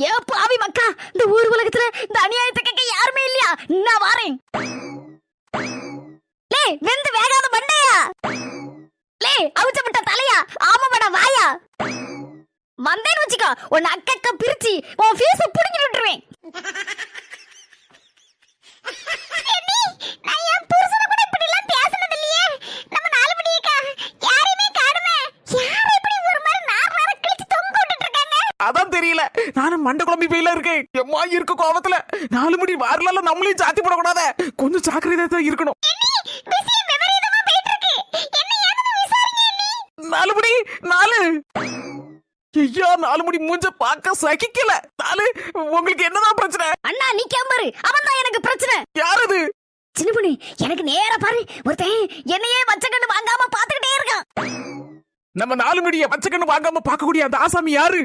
ஏ பாவி மக்கா, இந்த ஊர் உலகத்துல இந்த அநியாயத்தை கேட்க யாருமே இல்லையா? நான் வாரேன். லே வெந்து வேகாத மண்டையா, லே அவுச்சப்பட்ட தலையா, ஆமாடா வாயா, வந்தேன்னு வச்சுக்கோ உன் அக்கக்க பிரிச்சு உன் ஃபீஸ புடிங்கிட்டு விட்டுருவேன். நான் என் புருஷனை கூட இப்படி எல்லாம் பேசினது இல்லையே. நம்ம நாலு மணிக்கா யாரையுமே காணுமே. யாரை இப்படி ஒரு மாதிரி நார கிழிச்சு தொங்க விட்டுட்டு இருக்காங்க? அதான் தெரியல, நானும் மண்டை குழம்பி போயில இருக்கேன். எம்மா இருக்க கோவத்துல 4 மணி வாரலால நம்மளையும் சாத்தி போடக்கூடாத, கொஞ்சம் ஜாக்கிரதையா தான் இருக்கணும். 4 மணி 4 ஐயா, 4 மணி மூஞ்ச பார்க்க சகிக்கல. 4 உங்களுக்கு என்னதான் பிரச்சனை? அண்ணா நீ கேம்பரு, அவன் தான் எனக்கு பிரச்சனை. யார் அது? சின்ன பொண்ணு, எனக்கு நேரா பாரு, ஒருத்தன் என்னையே வச்சக்கண்ணு வாங்காம பாத்துக்கிட்டே இருக்கான். நம்ம 4 மணிய வச்சக்கண்ணு வாங்காம பார்க்கக்கூடிய அந்த ஆசாமி யாரு?